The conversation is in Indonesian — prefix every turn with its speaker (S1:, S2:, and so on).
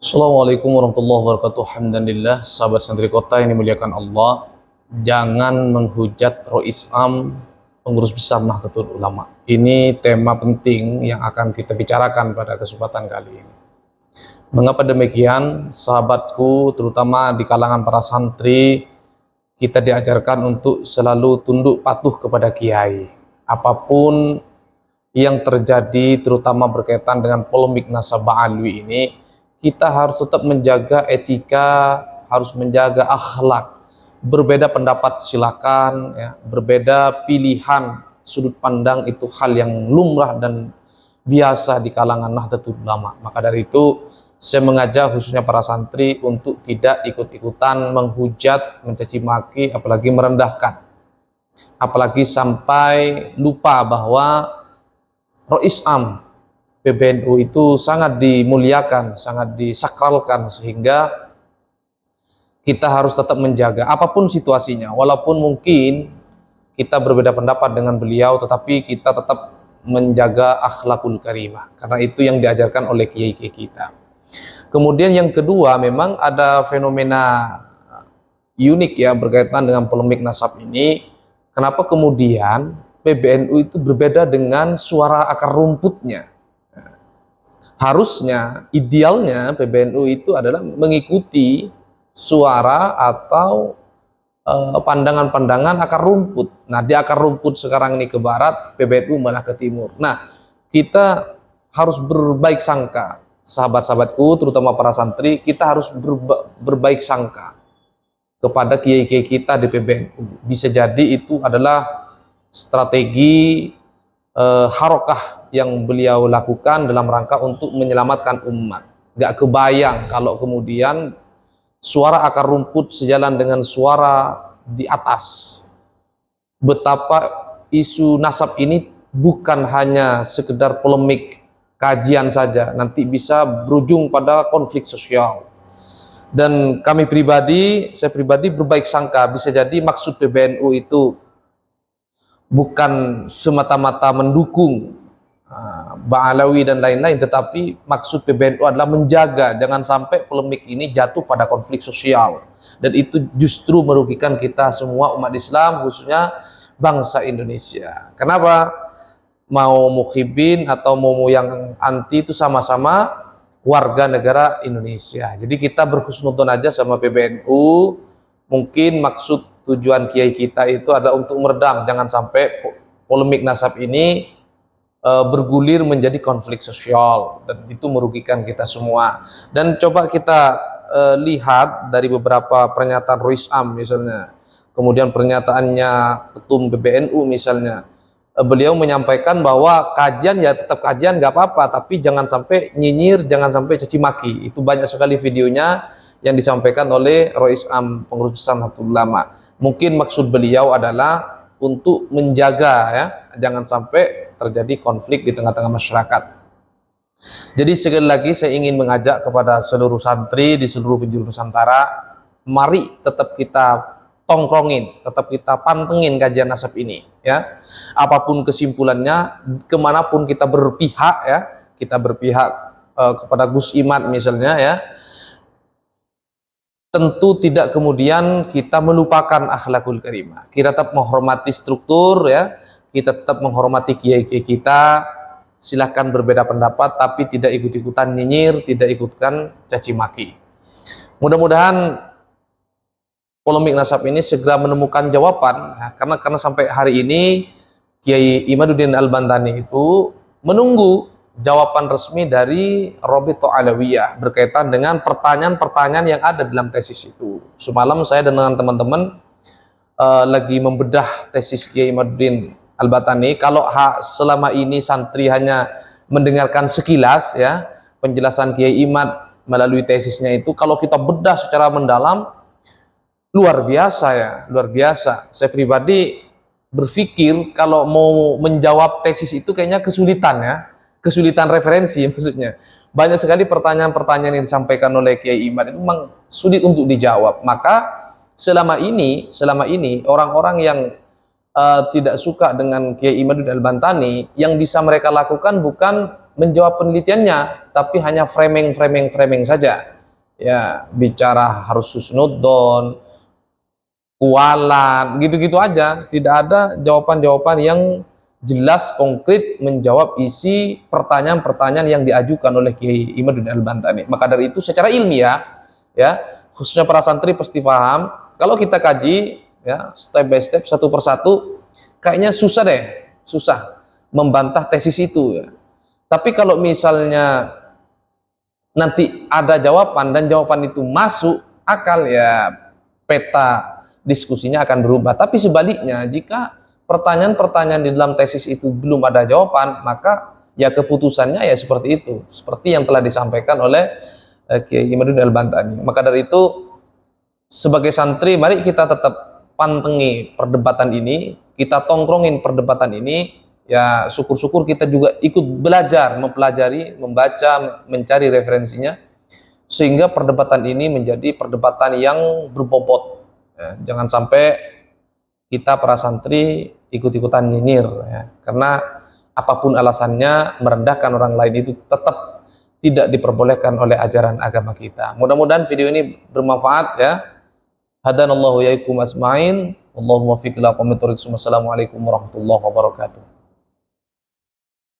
S1: Assalamualaikum warahmatullahi wabarakatuh. Alhamdulillah, sahabat santri kota yang dimuliakan Allah. Jangan menghujat Rois Am, pengurus besar Nahdlatul Ulama. Ini tema penting yang akan kita bicarakan pada kesempatan kali ini. Mengapa demikian, sahabatku, terutama di kalangan para santri, kita diajarkan untuk selalu tunduk patuh kepada kiai. Apapun yang terjadi, terutama berkaitan dengan polemik nasabah alwi ini, kita harus tetap menjaga etika, harus menjaga akhlak. Berbeda pendapat silakan, ya. Berbeda pilihan, sudut pandang itu hal yang lumrah dan biasa di kalangan Nahdlatul Ulama. Maka dari itu, saya mengajak khususnya para santri untuk tidak ikut-ikutan menghujat, mencaci maki, apalagi merendahkan. Apalagi sampai lupa bahwa Rois Am PBNU itu sangat dimuliakan, sangat disakralkan, sehingga kita harus tetap menjaga apapun situasinya. Walaupun mungkin kita berbeda pendapat dengan beliau, tetapi kita tetap menjaga akhlakul karimah, karena itu yang diajarkan oleh kiai-kiai kita. Kemudian yang kedua, memang ada fenomena unik ya berkaitan dengan polemik nasab ini. Kenapa kemudian PBNU itu berbeda dengan suara akar rumputnya? Harusnya, idealnya PBNU itu adalah mengikuti suara atau pandangan-pandangan akar rumput. Nah, di akar rumput sekarang ini ke barat, PBNU malah ke timur. Nah, kita harus berbaik sangka, sahabat-sahabatku, terutama para santri, kita harus berbaik sangka kepada kiai-kiai kita di PBNU. Bisa jadi itu adalah strategi harokah yang beliau lakukan dalam rangka untuk menyelamatkan umat. Gak kebayang kalau kemudian suara akar rumput sejalan dengan suara di atas. Betapa isu nasab ini bukan hanya sekedar polemik kajian saja, nanti bisa berujung pada konflik sosial. Dan saya pribadi berbaik sangka, bisa jadi maksud PBNU itu bukan semata-mata mendukung Ba'alawi dan lain-lain, tetapi maksud PBNU adalah menjaga jangan sampai polemik ini jatuh pada konflik sosial, dan itu justru merugikan kita semua umat Islam, khususnya bangsa Indonesia. Kenapa? Mau mukhibin atau mau yang anti itu sama-sama warga negara Indonesia. Jadi kita berhusnudon aja sama PBNU. Mungkin maksud tujuan kiai kita itu adalah untuk meredam, jangan sampai polemik nasab ini bergulir menjadi konflik sosial, dan itu merugikan kita semua. Dan coba kita lihat dari beberapa pernyataan Rois Am misalnya, kemudian pernyataannya Ketum PBNU misalnya, beliau menyampaikan bahwa kajian ya tetap kajian gak apa-apa, tapi jangan sampai nyinyir, jangan sampai caci maki. Itu banyak sekali videonya yang disampaikan oleh Rois Am, pengurus besar Nahdlatul Ulama. Mungkin maksud beliau adalah untuk menjaga ya, jangan sampai terjadi konflik di tengah-tengah masyarakat. Jadi sekali lagi saya ingin mengajak kepada seluruh santri di seluruh penjuru Nusantara, mari tetap kita tongkrongin, tetap kita pantengin kajian nasab ini ya. Apapun kesimpulannya, kemanapun kita berpihak ya, kita berpihak kepada Gus Iman misalnya ya, tentu tidak kemudian kita melupakan akhlakul karimah. Kita tetap menghormati struktur ya, kita tetap menghormati kiai-kiai kita. Silahkan berbeda pendapat, tapi tidak ikut-ikutan nyinyir, tidak ikutkan caci maki. Mudah-mudahan polemik nasab ini segera menemukan jawaban ya, karena sampai hari ini Kiai Imaduddin Al-Bantani itu menunggu jawaban resmi dari Robito Alawiyah berkaitan dengan pertanyaan-pertanyaan yang ada dalam tesis itu. Semalam saya dengan teman-teman lagi membedah tesis Kiai Imaduddin Al-Bantani. Kalau selama ini santri hanya mendengarkan sekilas ya penjelasan Kiai Imad melalui tesisnya itu, kalau kita bedah secara mendalam, luar biasa ya, luar biasa. Saya pribadi berpikir kalau mau menjawab tesis itu kayaknya kesulitan ya, kesulitan referensi maksudnya. Banyak sekali pertanyaan-pertanyaan yang disampaikan oleh Kiai Imad itu memang sulit untuk dijawab. Maka selama ini orang-orang yang tidak suka dengan Kiai Imaduddin Al-Bantani, yang bisa mereka lakukan bukan menjawab penelitiannya, tapi hanya framing saja. Ya, bicara harus husnudzon, kualat, gitu-gitu aja. Tidak ada jawaban-jawaban yang jelas, konkret menjawab isi pertanyaan-pertanyaan yang diajukan oleh Kiai Imaduddin Al-Bantani. Maka dari itu secara ilmiah, ya, khususnya para santri pasti paham, kalau kita kaji, ya, step by step, satu persatu, kayaknya susah deh, susah membantah tesis itu, ya. Tapi kalau misalnya nanti ada jawaban dan jawaban itu masuk akal, ya peta diskusinya akan berubah. Tapi sebaliknya, jika pertanyaan-pertanyaan di dalam tesis itu belum ada jawaban, maka ya keputusannya ya seperti itu, seperti yang telah disampaikan oleh Kiai Imaduddin Al-Bantani. Maka dari itu, sebagai santri, mari kita tetap pantengi perdebatan ini, kita tongkrongin perdebatan ini. Ya, syukur-syukur kita juga ikut belajar, mempelajari, membaca, mencari referensinya, sehingga perdebatan ini menjadi perdebatan yang berbobot. Ya, jangan sampai kita para santri ikut-ikutan nyinyir, ya. Karena apapun alasannya, merendahkan orang lain itu tetap tidak diperbolehkan oleh ajaran agama kita. Mudah-mudahan video ini bermanfaat, ya. Hadanallahu yaikum asma'in. Allahumma fiqh ila qawmi thoriq. Wassalamualaikum warahmatullahi wabarakatuh.